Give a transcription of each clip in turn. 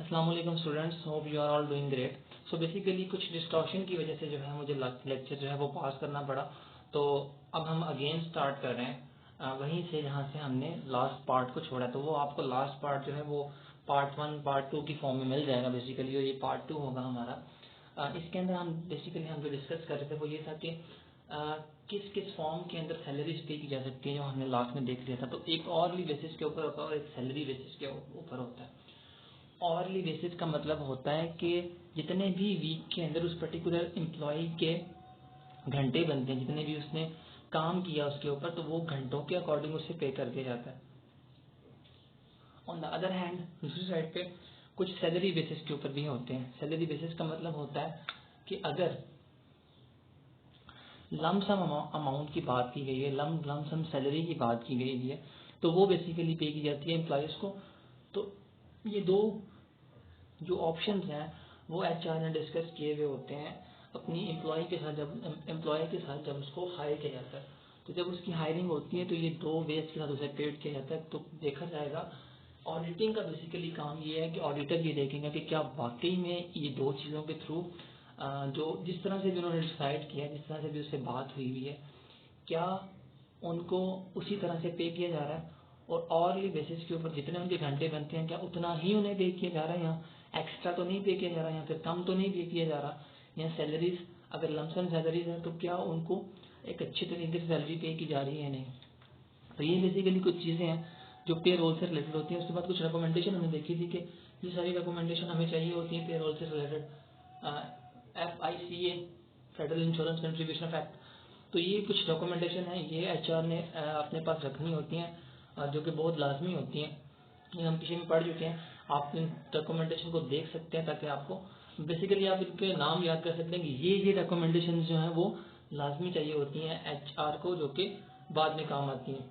अस्सलाम वालेकुम students, hope you are all doing great. So basically कुछ डिस्टॉर्शन की वजह से जो है मुझे लेक्चर जो है वो पास करना पड़ा। तो अब हम अगेन स्टार्ट कर रहे हैं वहीं से जहाँ से हमने लास्ट पार्ट को छोड़ा। तो वो आपको लास्ट पार्ट जो है वो पार्ट 1 पार्ट 2 की फॉर्म में मिल जाएगा बेसिकली, और ये पार्ट 2 होगा हमारा। इसके अंदर हम बेसिकली हम जो डिस्कस कर रहे थे वो ये था कि किस किस फॉर्म के अंदर सैलरीज पे की जा सकती है, जो हमने लास्ट में देख लिया था। तो एक ऑवरली बेसिस के ऊपर होता है और एक सैलरी बेसिस के ऊपर होता है। ऑवरली बेसिस का मतलब होता है कि जितने भी वीक के अंदर उस पर्टिकुलर एम्प्लॉय के घंटे बनते हैं, जितने भी उसने काम किया उसके ऊपर, तो वो घंटों के अकॉर्डिंग उसे पे कर दिया जाता है। ऑन द अदर हैंड दूसरी साइड पे कुछ सैलरी बेसिस के ऊपर भी होते हैं। सैलरी बेसिस का मतलब होता है कि अगर लमसम अमाउंट की बात की गई है, लमसम सैलरी की बात की गई है, तो वो बेसिकली पे की जाती है एम्प्लॉयज को। तो ये दो जो ऑप्शंस हैं वो एचआर ने डिस्कस किए हुए होते हैं अपनी एम्प्लॉय के साथ, जब उसको हायर किया जाता है। तो जब उसकी हायरिंग होती है तो ये दो वेज के साथ उसे पेड किया जाता है। तो देखा जाएगा, ऑडिटिंग का बेसिकली काम ये है कि ऑडिटर ये देखेंगे कि क्या वाकई में ये दो चीज़ों के थ्रू जो जिस तरह से भी उन्होंने डिसाइड किया, जिस तरह से भी उससे बात हुई हुई है, क्या उनको उसी तरह से पे किया जा रहा है, और ऑवरली बेसिस के ऊपर जितने उनके घंटे बनते हैं क्या उतना ही उन्हें पे किया जा रहा है, या एक्स्ट्रा तो नहीं पे किया जा रहा है, या फिर कम तो नहीं पे किया जा रहा, या सैलरीज अगर लमसम सैलरीज है तो क्या उनको एक अच्छी तरीके से सैलरी पे की जा रही है नहीं। तो ये बेसिकली कुछ चीज़ें हैं जो पे रोल से रिलेटेड होती हैं। उसके बाद कुछ रिकमेंडेशन हमने देखी थी कि ये सारी रिकमेंडेशन हमें चाहिए होती है पे रोल से related. FICA, federal insurance contribution act, तो ये कुछ डॉक्यूमेंटेशन है, ये एचआर ने अपने पास रखनी होती हैं, जो कि बहुत लाजमी होती हैं। ये हम पीछे में पढ़ चुके हैं, आप इन डॉक्यूमेंटेशन को देख सकते हैं ताकि आपको बेसिकली आप इनके नाम याद कर सकते हैं कि ये डॉक्यूमेंटेशन जो हैं वो लाजमी चाहिए होती हैं एचआर को, जो कि बाद में काम आती हैं।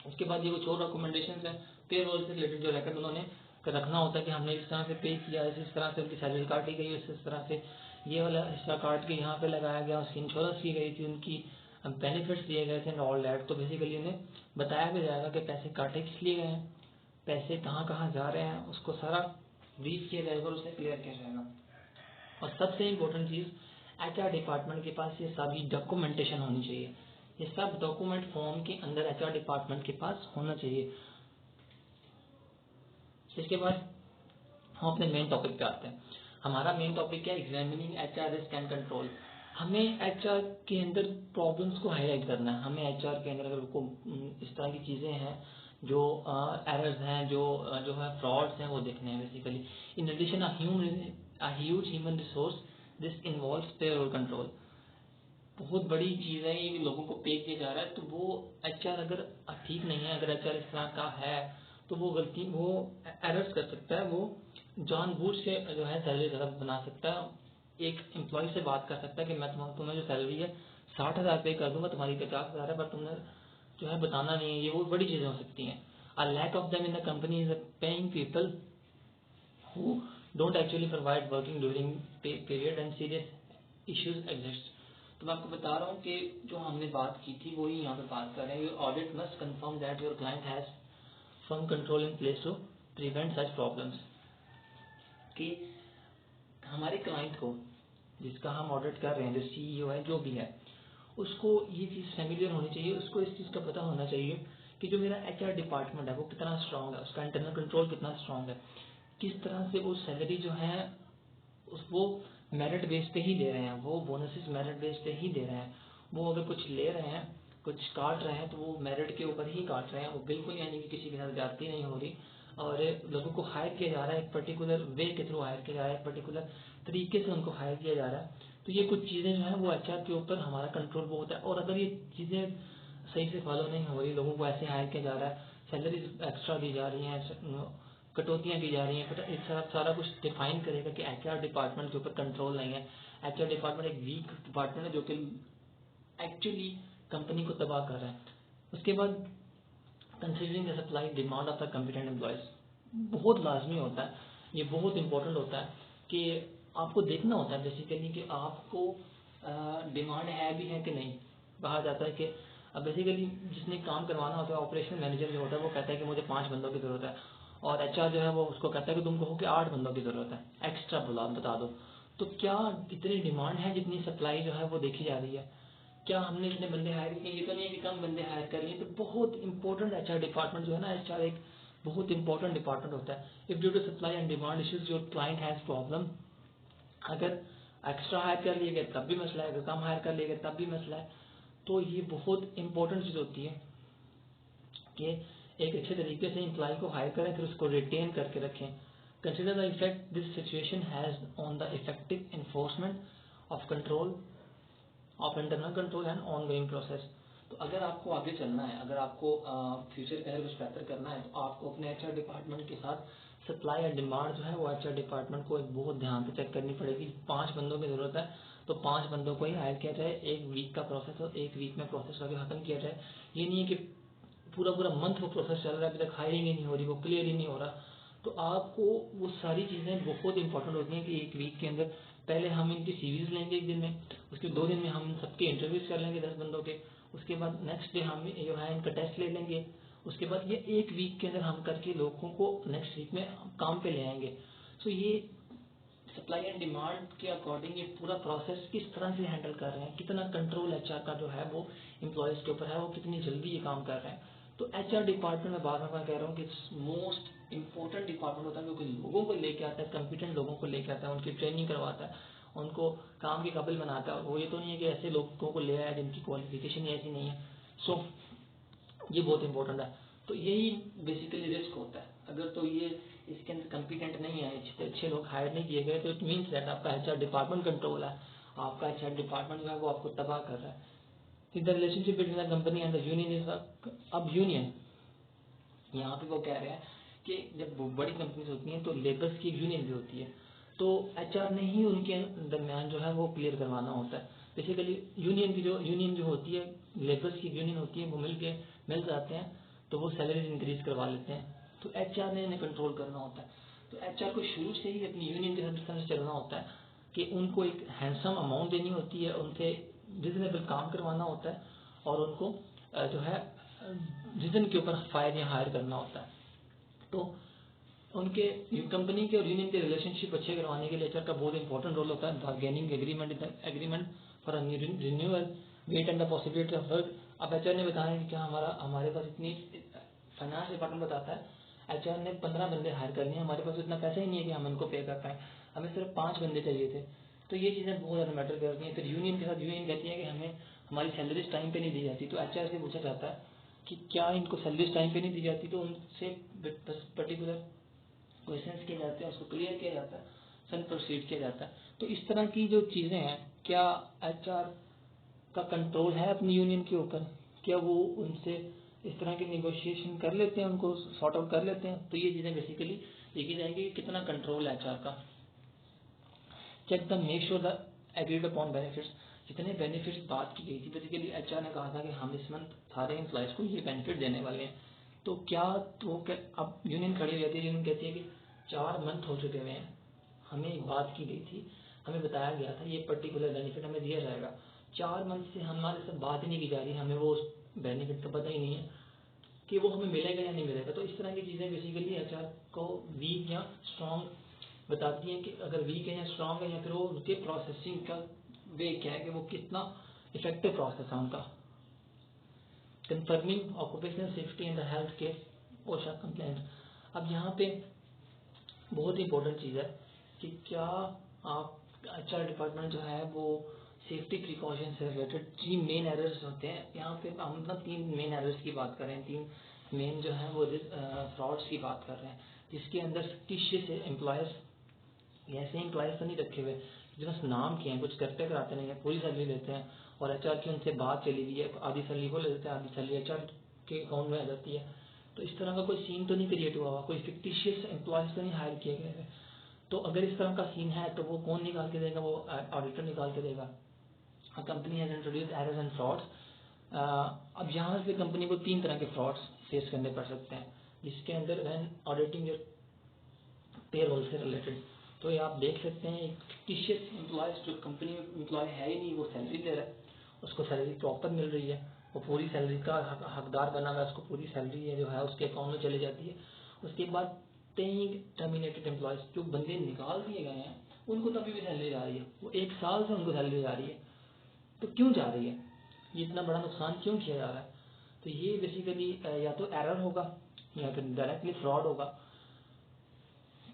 उसके बाद ये कुछ और डॉक्यूमेंटेशन है पे रोल से रिलेटेड, जो रिकॉर्ड उन्होंने रखना होता है कि हमने इस तरह से पे किया, इस तरह से उनकी सैलरी काटी गई, इस तरह से ये वाला हिस्सा काट के यहाँ पे लगाया गया, उसकी इंश्योरेंस की गई थी, उनकी बेनिफिट्स दिए गए थे, ऑल दैट। तो बेसिकली उन्हें बताया भी जाएगा कि पैसे काटे किस लिए गए हैं, पैसे कहाँ कहाँ जा रहे हैं, उसको सारा ब्रीफ किया जाएगा और उसे क्लियर किया जाएगा। और सबसे इम्पोर्टेंट चीज़, एचआर डिपार्टमेंट के पास ये सभी डॉक्यूमेंटेशन होनी चाहिए। ये सब डॉक्यूमेंट फॉर्म के अंदर एचआर डिपार्टमेंट के पास होना चाहिए। इसके बाद हम अपने मेन टॉपिक पे आते हैं। हमारा मेन टॉपिक है examining HR risk and control. हमें एचआर के अंदर प्रॉब्लम्स को हाईलाइट करना है। हमें एचआर के अंदर अगर इस तरह की चीज़ें हैं जो एरर्स हैं, जो है फ्रॉड्स हैं, वो देखने हैं basically. In addition a huge human resource, this involves payroll control. बहुत बड़ी चीज़ है, ये लोगों को पे किया जा रहा है। तो वो एचआर अगर ठीक नहीं है, अगर एचआर इस तरह का है, तो वो एरर्स कर सकता है, वो जानबूझ के जो है सैलरी गलत बना सकता है। एक एम्प्लॉय से बात कर सकता है कि मैं तुम्हें जो सैलरी है 60,000 पे कर दूंगा, तुम्हारी 50,000 है, पर तुमने जो है बताना नहीं है। ये वो बड़ी चीज़ें हो सकती हैं। A lack of them in the company is paying people who don't actually provide working during pay period and serious issues exist। तो मैं आपको बता रहा हूँ कि जो हमने बात की थी वही यहाँ पे बात कर रहे हैं। Audit must confirm that your client has firm control in place to prevent such problems. कि हमारे क्लाइंट को, जिसका हम ऑडिट कर रहे हैं, जो सीईओ है, जो भी है, उसको ये चीज़ फेमिलियर होनी चाहिए, उसको इस चीज़ का पता होना चाहिए कि जो मेरा एचआर डिपार्टमेंट है वो कितना स्ट्रांग है, उसका इंटरनल कंट्रोल कितना स्ट्रांग है, किस तरह से वो सैलरी जो है वो मेरिट बेस पे ही दे रहे हैं, वो बोनसेस मेरिट बेस पे ही दे रहे हैं। वो अगर कुछ ले रहे हैं, कुछ काट रहे हैं, तो वो मेरिट के ऊपर ही काट रहे हैं। वो बिल्कुल यानी कि किसी के साथ जाती नहीं हो रही, और लोगों को हायर किया जा रहा है, एक पर्टिकुलर वे के थ्रू हायर किया जा रहा है, एक पर्टिकुलर तरीके से उनको हायर किया जा रहा है। तो ये कुछ चीज़ें जो है वो एचआर के ऊपर हमारा कंट्रोल बहुत है। और अगर ये चीज़ें सही से फॉलो नहीं हो रही, लोगों को ऐसे हायर किया जा रहा है, सैलरी एक्स्ट्रा दी जा रही हैं, कटौतियाँ की जा रही हैं, इस सारा कुछ डिफाइन करेगा कि एचआर डिपार्टमेंट के ऊपर कंट्रोल नहीं है। एचआर डिपार्टमेंट एक वीक डिपार्टमेंट है जो कि एक्चुअली कंपनी को तबाह कर रहा है। उसके बाद considering the supply demand of the competent employees, बहुत लाजमी होता है, ये बहुत इंपॉर्टेंट होता है कि आपको देखना होता है बेसिकली कि आपको डिमांड है भी है कि नहीं। कहा जाता है कि बेसिकली जिसने काम करवाना होता है, ऑपरेशनल मैनेजर जो होता है, वो कहता है कि मुझे 5 बंदों की ज़रूरत है, और एचआर जो है वो उसको कहता है कि तुमको हो के 8 बंदों की जरूरत है, एक्स्ट्रा बता दो। तो क्या इतनी डिमांड है जितनी सप्लाई जो है वो देखी जा रही है? क्या हमने इतने बंदे हायर किए? ये तो नहीं है कि कम बंदे हायर कर लिए। तो बहुत इंपॉर्टेंट एचआर डिपार्टमेंट जो है ना, एचआर एक बहुत इंपॉर्टेंट डिपार्टमेंट होता है। If due to supply and demand issues your client has problem, अगर एक्स्ट्रा हायर कर लिए गए तब भी मसला है, अगर कम हायर कर लिए गए तब भी मसला है। तो ये बहुत इंपॉर्टेंट चीज होती है कि एक अच्छे तरीके से एम्प्लॉय को हायर करें, फिर उसको रिटेन करके रखें। Consider the effect this situation has on the effective enforcement of control of internal control and on going process. तो अगर आपको आगे चलना है, अगर आपको फ्यूचर का कुछ बेहतर करना है, तो आपको अपने एचआर डिपार्टमेंट के साथ सप्लाई एंड डिमांड जो है वो एचआर डिपार्टमेंट को एक बहुत ध्यान से चेक करनी पड़ेगी। 5 बंदों की जरूरत है तो 5 बंदों को ही हायर किया जाए, 1 वीक का प्रोसेस हो, 1 वीक में प्रोसेस करके खत्म किया जाए। ये नहीं है कि पूरा पूरा मंथ वो प्रोसेस चल रहा है, अभी तक हायरिंग ही नहीं हो रही, वो क्लियर ही नहीं हो रहा। तो आपको वो सारी चीज़ें बहुत इंपॉर्टेंट होती हैं कि 1 वीक के अंदर पहले हम इनकी सीवीज लेंगे 1 दिन में, उसके 2 दिन में हम सबके इंटरव्यूज कर लेंगे 10 बंदों के, उसके बाद नेक्स्ट डे हम जो है इनका टेस्ट ले लेंगे, उसके बाद ये 1 वीक के अंदर हम करके लोगों को नेक्स्ट वीक में काम पे ले आएंगे। सो ये सप्लाई एंड डिमांड के अकॉर्डिंग ये पूरा प्रोसेस किस तरह से हैंडल कर रहे हैं, कितना कंट्रोल एचआर का जो है वो एम्प्लॉयज के ऊपर है, वो कितनी जल्दी ये काम कर रहे हैं। तो एचआर डिपार्टमेंट में बार बार कह रहा हूँ कि मोस्ट इंपॉर्टेंट डिपार्टमेंट होता है, क्योंकि लोगों को लेके आता है, कॉम्पिटेंट लोगों को लेके आता है, उनकी ट्रेनिंग करवाता है, उनको काम के काबिल बनाता है। वो ये तो नहीं है कि ऐसे लोगों को ले आया जिनकी क्वालिफिकेशन ऐसी नहीं है। सो ये बहुत इंपॉर्टेंट है। तो यही बेसिकली रिस्क होता है। अगर तो ये इसके अंदर कॉम्पिटेंट नहीं है, अच्छे लोग हायर नहीं किए गए, तो इट मीन्स दैट आपका एचआर डिपार्टमेंट कंट्रोल है, आपका एचआर डिपार्टमेंट जो है वो आपको तबाह कर रहा है। The relationship between the company and the union is, अब यूनियन यहाँ पे वो कह रहे हैं कि जब बड़ी कंपनीज होती हैं तो लेबर्स की यूनियन भी होती है, तो एचआर ने ही उनके दरमियान जो है वो क्लियर करवाना होता है। बेसिकली यूनियन जो होती है, लेबर्स की यूनियन होती है, वो मिल जाते हैं तो वो सैलरीज इंक्रीज करवा लेते हैं। तो एचआर ने इन्हें कंट्रोल करना होता है। तो एचआर को शुरू से ही अपनी यूनियन के साथ चलना होता है कि उनको एक हैंडसम अमाउंट देनी होती है, उनसे रिजनेबल काम करवाना होता है, और उनको जो है रीजन के ऊपर फायर या हायर करना होता है। तो उनके कंपनी के और यूनियन के रिलेशनशिप अच्छे करवाने के लिए एचआर का बहुत इंपॉर्टेंट रोल होता है। Bargaining agreement for renewal wait and the possibility of work. अब एचआर ने बताया कि क्या हमारे पास इतनी, फाइनेंस डिपार्टमेंट बताता है एचआर ने 15 बंदे हायर करने हैं, हमारे पास इतना पैसा ही नहीं है कि हम इनको पे कर पाए, हमें सिर्फ 5 बंदे चाहिए थे। तो ये चीज़ें बहुत ज़्यादा मैटर करती हैं। फिर यूनियन के साथ यूनियन कहती है कि हमें हमारी सैलरीज टाइम पे नहीं दी जाती, तो एचआर से पूछा जाता है कि क्या इनको सैलरीज टाइम पे नहीं दी जाती, तो उनसे बस पर्टिकुलर क्वेश्चंस किए जाते हैं, उसको क्लियर किया जाता है, सन प्रोसीड किया जाता है। तो इस तरह की जो चीज़ें हैं, क्या एचआर का कंट्रोल है अपनी यूनियन के ऊपर? क्या वो उनसे इस तरह की निगोशिएशन कर लेते हैं, उनको सॉर्ट आउट कर लेते हैं? तो ये चीज़ें बेसिकली देखी जाएंगी कि कितना कंट्रोल है एचआर का। Check the make sure the agreed upon benefits. जितने बेनिफिट्स बात की गई थी, बेसिकली एचआर ने कहा था कि हम इस मंथ सारे एम्प्लॉयज को ये बेनिफिट देने वाले हैं। तो क्या अब यूनियन खड़ी रहती है, यूनियन कहती है कि 4 मंथ हो चुके हुए हैं, हमें एक बात की गई थी, हमें बताया गया था ये पर्टिकुलर बेनिफिट हमें दिया जाएगा, 4 मंथ से हमारे साथ बात ही नहीं की जा रही, हमें वो बेनिफिट का पता ही नहीं है कि वो हमें मिलेगा या नहीं मिलेगा। तो इस तरह की चीज़ें बेसिकली एचआर को वीक या स्ट्रांग बताती हैं कि अगर वीक है या स्ट्रांग है, या फिर वो उनके प्रोसेसिंग का वे क्या है कि वो कितना इफेक्टिव प्रोसेस है उनका। Conforming occupational safety and health care OSHA compliant. अब यहाँ पे बहुत इंपॉर्टेंट चीज़ है कि क्या आप एचआर डिपार्टमेंट जो है वो सेफ्टी प्रिकॉशन से रिलेटेड 3 मेन एरर्स होते हैं। यहाँ पे हम 3 मेन एरर्स की बात कर रहे हैं, 3 मेन जो है वो फ्रॉड्स की बात कर रहे हैं, जिसके अंदर फिक्टिशियस एम्प्लॉयज, ऐसे एम्प्लॉयज तो नहीं रखे हुए जो बस नाम के हैं, कुछ करते कराते नहीं है, पूरी सैलरी लेते हैं और एचआर की उनसे बात चली हुई है, आधी सैलरी को ले लेते हैं, आधी सैलरी एचआर के अकाउंट में आ जाती है। तो इस तरह का कोई सीन तो नहीं क्रिएट हुआ, कोई फिक्टिशियस एम्प्लॉयज तो नहीं हायर किए गए हैं। तो अगर इस तरह का सीन है तो वो कौन निकाल के देगा? वो ऑडिटर निकाल के देगा। Company has introduce errors and frauds. अब यहाँ से कंपनी को 3 तरह के फ्रॉड्स फेस करने पड़ सकते हैं, जिसके अंदर व्हेन ऑडिटिंग योर पेरोल से रिलेटेड। तो ये आप देख सकते हैं एक फिक्टिशियस एम्प्लॉयज जो कंपनी में एम्प्लॉय है ही नहीं, वो सैलरी ले रहा है, उसको सैलरी प्रॉपर मिल रही है, वो पूरी सैलरी का हकदार बना हुआ है, उसको पूरी सैलरी है जो है उसके अकाउंट में चली जाती है। उसके बाद पेइंग टर्मिनेटेड एम्प्लॉयज, जो बंदे निकाल दिए गए हैं उनको तो अभी भी सैलरी जा रही है, वो 1 साल से उनको सैलरी जा रही है, तो क्यों जा रही है, ये इतना बड़ा नुकसान क्यों किया जा रहा है। तो ये बेसिकली या तो एरर होगा या फिर डायरेक्टली फ्रॉड होगा।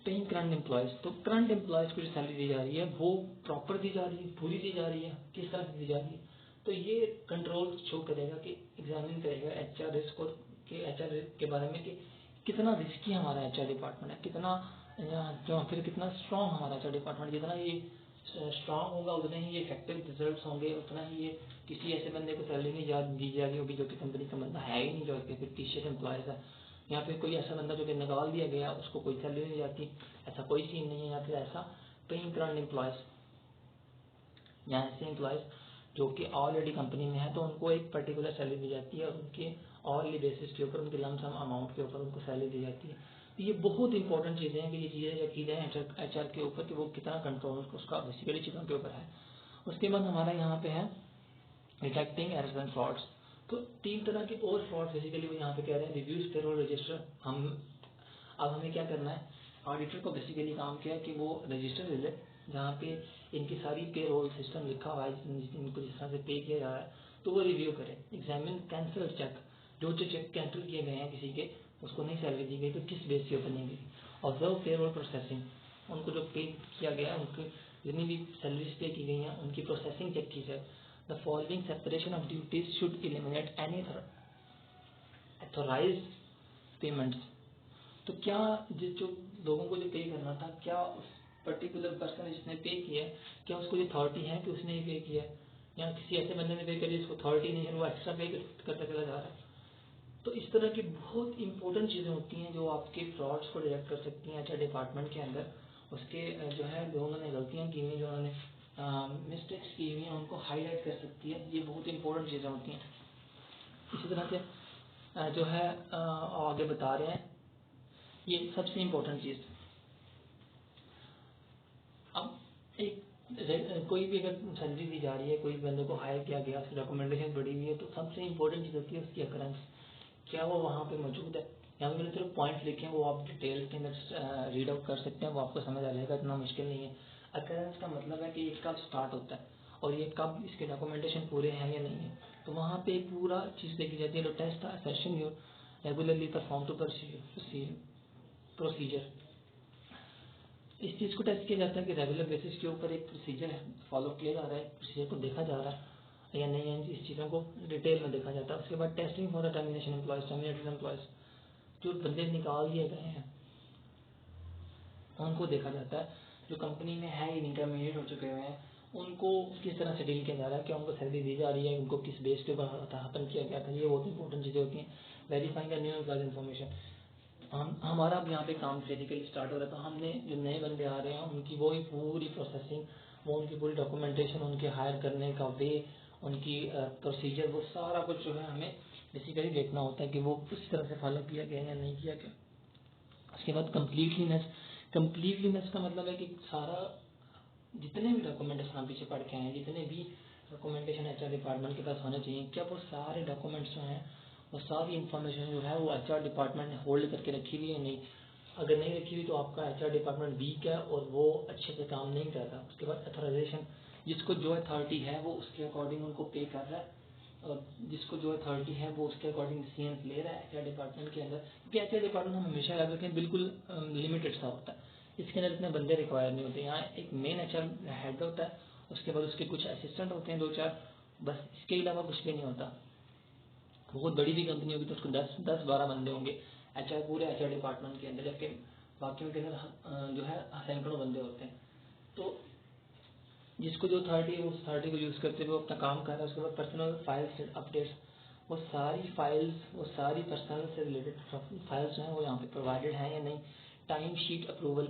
पेइंग करंट एम्प्लॉयज, तो करंट एम्प्लॉयज को जो सैलरी दी जा रही है वो प्रॉपर दी जा रही है, पूरी दी जा रही है, किस तरह से दी जा रही है। तो ये कंट्रोल शो करेगा कि एग्जामिन करेगा एचआर रिस्क और के एचआर के बारे में कि कितना रिस्की हमारा एचआर डिपार्टमेंट है, कितना जो फिर कितना स्ट्रॉन्ग हमारा एचआर डिपार्टमेंट, जितना ये स्ट्रॉन्ग होगा उतने ही ये इफेक्टिव रिजल्ट्स होंगे, उतना ही ये किसी ऐसे बंदे को सैलरी नहीं दी जा रही होगी जो कि कंपनी का बंदा है ही नहीं, जो कि फिक्टिशियस एम्प्लॉयज है, या फिर कोई ऐसा बंदा जो कि निकाल दिया गया उसको कोई सैलरी नहीं जाती, ऐसा कोई सीन नहीं है। या फिर ऐसा पेइंग करंट एम्प्लॉयज या ऐसे एम्प्लॉयज जो कि ऑलरेडी कंपनी में है तो उनको एक पर्टिकुलर सैलरी दी जाती है और उनके ऑर्ली बेसिस के ऊपर, उनके लमसम अमाउंट के ऊपर उनको सैलरी दी जाती है। तो ये बहुत इंपॉर्टेंट चीज़ें हैं कि ये चीज़ें जब की जाए एचआर के ऊपर कि वो कितना कंट्रोल उसका बेसिकली चीज़ों के ऊपर है। उसके बाद हमारा यहाँ पे है डिटेक्टिंग एरर्स एंड फ्रॉड्स। तो 3 तरह के और फ्रॉड बेसिकली वो यहाँ पे कह रहे हैं, रिव्यूज पेरोल रजिस्टर। अब हमें क्या करना है, ऑडिटर को बेसिकली काम किया है कि वो रजिस्टर ले ले जहाँ पे इनकी सारी पेरोल सिस्टम लिखा हुआ है, इनको जिस तरह से पे किया जा रहा है तो वो रिव्यू करे। एग्जामिन कैंसिल चेक, जो चेक कैंसिल किए गए हैं किसी के, उसको नहीं सैलरी दी गई तो किस बेस के ऊपर नहीं गई। ऑब्जर्व पेरोल प्रोसेसिंग, उनको जो पे किया गया है उनकी जितनी भी सैलरीज पे की गई हैं उनकी प्रोसेसिंग चेक की जाए। The following separation of duties should eliminate any authorised payments. तो क्या जो लोगों को जो पे करना था, क्या उस पर्टिकुलर पर्सन जिसने पे किया है क्या उसको ये अथॉरिटी है कि उसने पे किया है, या किसी ऐसे बंदे ने पे करी जिसको अथॉरिटी नहीं है, वो एक्स्ट्रा पे करता चला जा रहा है। तो इस तरह की बहुत इंपॉर्टेंट चीज़ें होती हैं जो आपके फ्रॉड्स को डिटेक्ट कर सकती हैं एचआर डिपार्टमेंट के अंदर। उसके जो है जो उन्होंने गलतियाँ की हुई, जो उन्होंने मिस्टेक्स की हुई हैं उनको हाईलाइट कर सकती है। ये बहुत इंपॉर्टेंट चीज़ें होती हैं। इसी तरह से जो है आगे बता रहे हैं ये सबसे इम्पोर्टेंट चीज़। अब एक कोई भी अगर सैलरी दी जा रही है, कोई बंदे को हायर किया गया, उसकी डॉक्यूमेंटेशन बढ़ी हुई है, तो सबसे इम्पोर्टेंट चीज़ होती है उसकी अकरेंस, क्या वो वहाँ पे मौजूद है। यहाँ पे मैंने सिर्फ पॉइंट्स लिखे हैं, वो आप डिटेल के अंदर रीड आउट कर सकते हैं, वो आपको समझ आ जाएगा, इतना मुश्किल नहीं है। अकरेंस का मतलब है कि ये कब स्टार्ट होता है और ये कब इसके डॉक्यूमेंटेशन पूरे हैं या नहीं है। तो वहाँ पे पूरा चीज़ देखी जाती है। Test session your regularly perform to procedure, इस चीज़ को टेस्ट किया जाता है कि रेगुलर बेसिस के ऊपर एक प्रोसीजर फॉलो किया जा रहा है, प्रोसीजर को देखा जा रहा है या नहीं है, इस चीज़ों को डिटेल में देखा जाता है। उसके बाद testing for the termination employees, terminated employees, जो बंदे निकाल दिए गए हैं उनको देखा जाता है, जो कंपनी में है ही नहीं, टर्मिनेट हो चुके हुए हैं, उनको किस तरह से डील किया जा रहा है, क्या उनको सैलरी दी जा रही है, उनको किस बेस के ऊपर हतन किया गया था। ये बहुत इंपॉर्टेंट चीज़ें होती हैं। Verifying the new employees information, हमारा अब यहाँ पे काम बेसिकली स्टार्ट हो रहा है, तो हमने जो नए बंदे आ रहे हैं उनकी वो ही पूरी प्रोसेसिंग, वो उनकी पूरी डॉक्यूमेंटेशन, उनके हायर करने का वे, उनकी प्रोसीजर, वो सारा कुछ जो है हमें बेसिकली देखना होता है कि वो उस तरह से फॉलो किया गया या नहीं किया गया। उसके बाद कंप्लीटलीनेस, कंप्लीटलीनेस का मतलब है कि सारा जितने भी डॉक्यूमेंटेशन हम पीछे पढ़ के आए हैं, जितने भी डॉक्यूमेंटेशन एचआर डिपार्टमेंट के पास होने चाहिए, क्या वो सारे डॉक्यूमेंट्स जो हैं, वो सारी इंफॉर्मेशन जो है वो एचआर डिपार्टमेंट ने होल्ड करके रखी हुई है नहीं। अगर नहीं रखी हुई तो आपका एचआर डिपार्टमेंट वीक है और वो अच्छे से काम नहीं कर रहा। उसके बाद अथॉराइजेशन, जिसको जो अथॉरिटी है वो उसके अकॉर्डिंग उनको पे कर रहा है, और जिसको जो अथॉरिटी है वो उसके अकॉर्डिंग डिसीजन ले रहा है एचआर डिपार्टमेंट के अंदर। क्योंकि एचआर डिपार्टमेंट हम हमेशा याद रखें बिल्कुल लिमिटेड सा होता है, इसके अंदर इतने बंदे रिक्वायर नहीं होते। यहाँ एक मेन एचआर हेड होता है, उसके बाद उसके कुछ असिस्टेंट होते हैं 2-4, बस इसके अलावा कुछ भी नहीं होता। बहुत बड़ी भी कंपनी होगी तो उसको 10-12 बंदे होंगे एचआर, पूरे एचआर डिपार्टमेंट के अंदर, जबकि बाकियों के अंदर जो है सैकड़ों बंदे होते हैं। तो जिसको जो अथॉरिटी है वो उस अथॉरिटी को यूज़ करते हुए अपना काम कर रहा है। उसके बाद पर्सनल फाइल्स अपडेट्स, वो सारी फाइल्स, वो सारी पर्सनल से रिलेटेड फाइल्स जो हैं वो यहाँ पे प्रोवाइडेड हैं या नहीं। टाइम शीट अप्रूवल,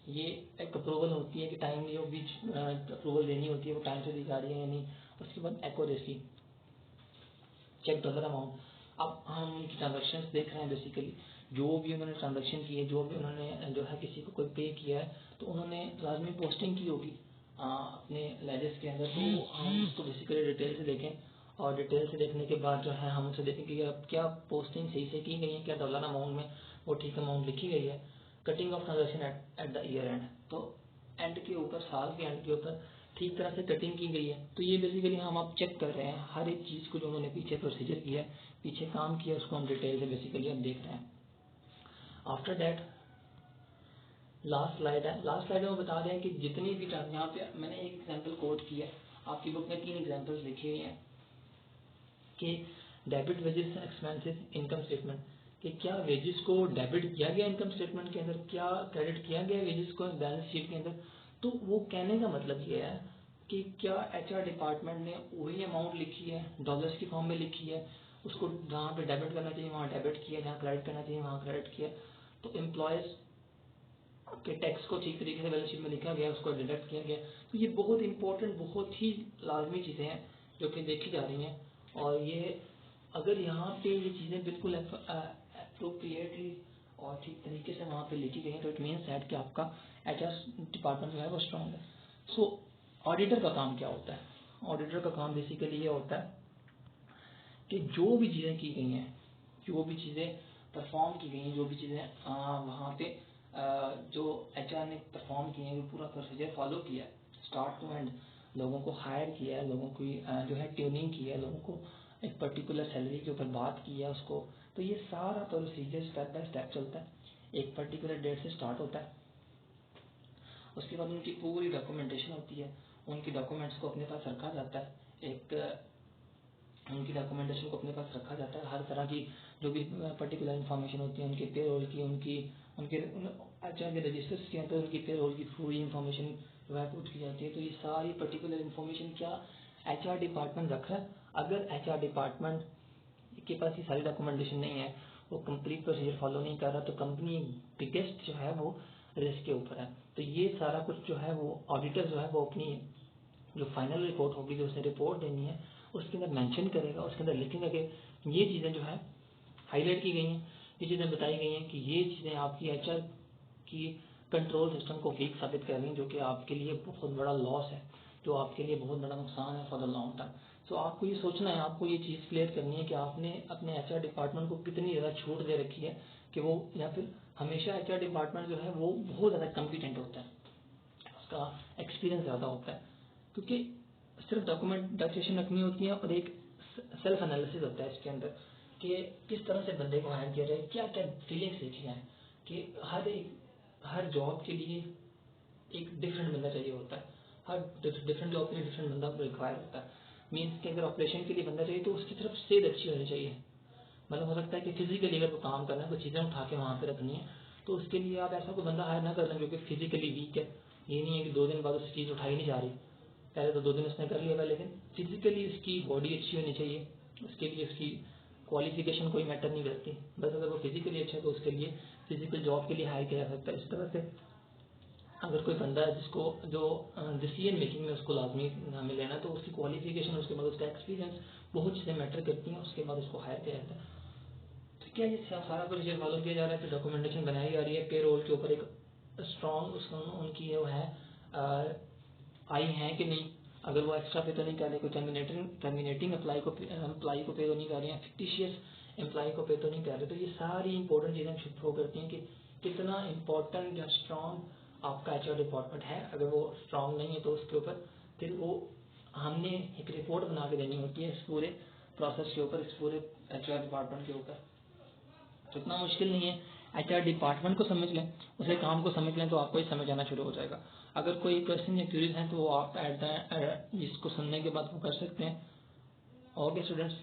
ये एक अप्रूवल होती है कि टाइम जो भी अप्रूवल देनी होती है वो टाइम से दी जा रही है या नहीं। उसके बाद एक्यूरेसी, चेक डॉलर अमाउंट। अब हम उनकी ट्रांजेक्शन देख रहे हैं, बेसिकली जो भी उन्होंने ट्रांजेक्शन की है, जो भी उन्होंने जो है किसी को कोई पे किया है तो उन्होंने लाजमी पोस्टिंग की होगी अपने लेजेस के अंदर। तो हम उसको बेसिकली डिटेल से देखें, और डिटेल से देखने के बाद जो है हम उसे देखें कि अब क्या पोस्टिंग सही से की गई है, क्या डॉलर अमाउंट में वो ठीक अमाउंट लिखी गई है। Cutting of transaction at the year and, तो एंड के ऊपर, साल के एंड के ऊपर ठीक तरह से कटिंग की गई है। तो ये बेसिकली हम आप चेक कर रहे हैं हर एक चीज़ को जो उन्होंने पीछे प्रोसीजर किया है, पीछे काम किया, उसको हम डिटेल से बेसिकली हम देख रहे हैं। आफ्टर दैट लास्ट स्लाइड है। लास्ट स्लाइड में बता दें कि जितनी भी यहाँ पे मैंने एक एग्जाम्पल कोट किया है, आपकी बुक में 3 एग्जाम्पल्स लिखे हुए हैं कि debit wages expenses income statement, कि क्या वेजेस को डेबिट किया गया इनकम स्टेटमेंट के अंदर, क्या क्रेडिट किया गया वेजेस को बैलेंस शीट के अंदर। तो वो कहने का मतलब ये है कि क्या एचआर डिपार्टमेंट ने वही अमाउंट लिखी है, डॉलर्स की फॉर्म में लिखी है, उसको जहाँ पे डेबिट करना चाहिए वहाँ डेबिट किया, जहाँ क्रेडिट करना चाहिए वहाँ क्रेडिट किया। तो एम्प्लॉयज के टैक्स को ठीक तरीके से बैलेंस शीट में लिखा गया, उसको डिडक्ट किया गया। तो ये बहुत इंपॉर्टेंट, बहुत ही लाजमी चीज़ें हैं जो कि देखी जा रही हैं। और ये अगर यहाँ पे ये चीज़ें बिल्कुल अप्रोप्रिएटली और ठीक तरीके से वहाँ पे लिखी गई हैं, तो इट मीन्स दैट कि आपका एचआर डिपार्टमेंट जो है वो स्ट्रॉन्ग है। सो ऑडिटर का काम क्या होता है? ऑडिटर का काम बेसिकली ये होता है कि जो भी चीज़ें की गई हैं, जो भी चीज़ें परफॉर्म की गई हैं, जो भी चीज़ें वहाँ पे जो एचआर ने परफॉर्म किए हैं, वो पूरा प्रोसीजर फॉलो किया है स्टार्ट टू एंड, लोगों को हायर किया है, लोगों की जो है ट्यूनिंग की है, लोगों को एक पर्टिकुलर सैलरी के ऊपर बात की है उसको। तो ये सारा प्रोसीजर स्टेप बाय स्टेप चलता है, एक पर्टिकुलर डेट से स्टार्ट होता है। उसके बाद उनकी पूरी डॉक्यूमेंटेशन होती है, उनकी डॉक्यूमेंट्स को अपने पास रखा जाता है, उनकी डॉक्यूमेंटेशन को अपने पास रखा जाता है। हर तरह की जो भी पर्टिकुलर इन्फॉर्मेशन होती है, उनके पेरोल की, उनके एचआर के रजिस्टर्स के अंदर उनकी पेरोल की पूरी इन्फॉर्मेशन जो है पुट की जाती है। तो ये सारी पर्टिकुलर इन्फॉर्मेशन क्या एचआर डिपार्टमेंट रख रहा है। अगर एचआर डिपार्टमेंट के पास ये सारी डॉक्यूमेंटेशन नहीं है, वो कंप्लीट प्रोसीजर फॉलो नहीं कर रहा, तो कंपनी बिगेस्ट जो है वो रिस्क के ऊपर है। तो ये सारा कुछ जो है वो ऑडिटर जो है वो अपनी जो फाइनल रिपोर्ट होगी, जो उसने रिपोर्ट देनी है, उसके अंदर मेंशन करेगा, उसके अंदर लिखेगा कि ये चीज़ें जो है हाईलाइट की गई हैं, ये चीज़ें बताई गई हैं कि ये चीज़ें आपकी एचआर की कंट्रोल सिस्टम को वीक साबित कर रही हैं, जो कि आपके लिए बहुत बड़ा लॉस है, जो आपके लिए बहुत बड़ा नुकसान है फॉर द लॉन्ग टर्म। सो आपको ये सोचना है, आपको ये चीज़ क्लियर करनी है कि आपने अपने एचआर डिपार्टमेंट को कितनी ज़्यादा छूट दे रखी है कि वो, या फिर हमेशा एचआर डिपार्टमेंट जो है वो बहुत ज़्यादा कॉम्पिटेंट होता है, उसका एक्सपीरियंस ज़्यादा होता है, क्योंकि सिर्फ डॉक्यूमेंटेशन रखनी होती है और एक सेल्फ एनालिसिस होता है इसके अंदर कि किस तरह से बंदे को हायर किया जाए, क्या क्या फीलिंग्स देखी जाए, कि हर जॉब के लिए एक डिफरेंट बंदा चाहिए होता है, हर डिफरेंट जॉब के लिए डिफरेंट बंदा रिक्वायर होता है। मीन्स कि अगर ऑपरेशन के लिए बंदा चाहिए तो उसकी तरफ सेध अच्छी होनी चाहिए, मतलब हो सकता है कि फिजिकली अगर वो काम करना है, कोई चीज़ें उठा के वहाँ पे रखनी है, तो उसके लिए आप ऐसा कोई बंदा हायर ना कर लें जो कि फिजिकली वीक है। ये नहीं है कि 2 दिन बाद उसकी चीज़ उठाई नहीं जा रही, पहले तो 2 दिन उसने कर लिया था, लेकिन फिजिकली उसकी बॉडी अच्छी होनी चाहिए। उसके लिए उसकी क्वालिफिकेशन कोई मैटर नहीं करती, बस अगर वो फिजिकली अच्छा है तो उसके लिए फिजिकल जॉब के लिए हायर किया जा सकता है। इस तरह से अगर कोई बंदा है जिसको जो डिसीजन मेकिंग में उसको लाजमी हमें लेना है, तो उसकी क्वालिफिकेशन, उसके बाद उसका एक्सपीरियंस, बहुत चीज़ें मैटर करती हैं, उसके बाद उसको हायर किया जाता है। तो क्या ये सारा प्रोसीजर फॉलो किया जा रहा है, फिर डॉक्यूमेंटेशन बनाई जा रही है, पे रोल के ऊपर एक स्ट्रॉन्ग उनकी वो है आई है कि नहीं, अगर वो एक्स्ट्रा पे तो नहीं कर रहे, कोई टर्मिनेटिंग एम्प्लॉय को पे तो नहीं कर रहे हैं, फिक्टिशियस एम्प्लॉय को पे तो नहीं कर रहे। तो ये सारी इंपॉर्टेंट चीज़ें शो करती हैं कि कितना इंपॉर्टेंट या स्ट्रॉन्ग आपका एचआर डिपार्टमेंट है। अगर वो स्ट्रॉन्ग नहीं है तो उसके ऊपर फिर वो हमने एक रिपोर्ट बना के देनी होती है इस पूरे प्रोसेस के ऊपर, इस पूरे एचआर डिपार्टमेंट के ऊपर। तो इतना मुश्किल नहीं है, एचआर डिपार्टमेंट को समझ लें, उसे काम को समझ लें, तो आपको ये समझ आना शुरू हो जाएगा। अगर कोई क्वेश्चन या क्यूरीज हैं तो वो आप जिसको सुनने के बाद वो कर सकते हैं। Okay students.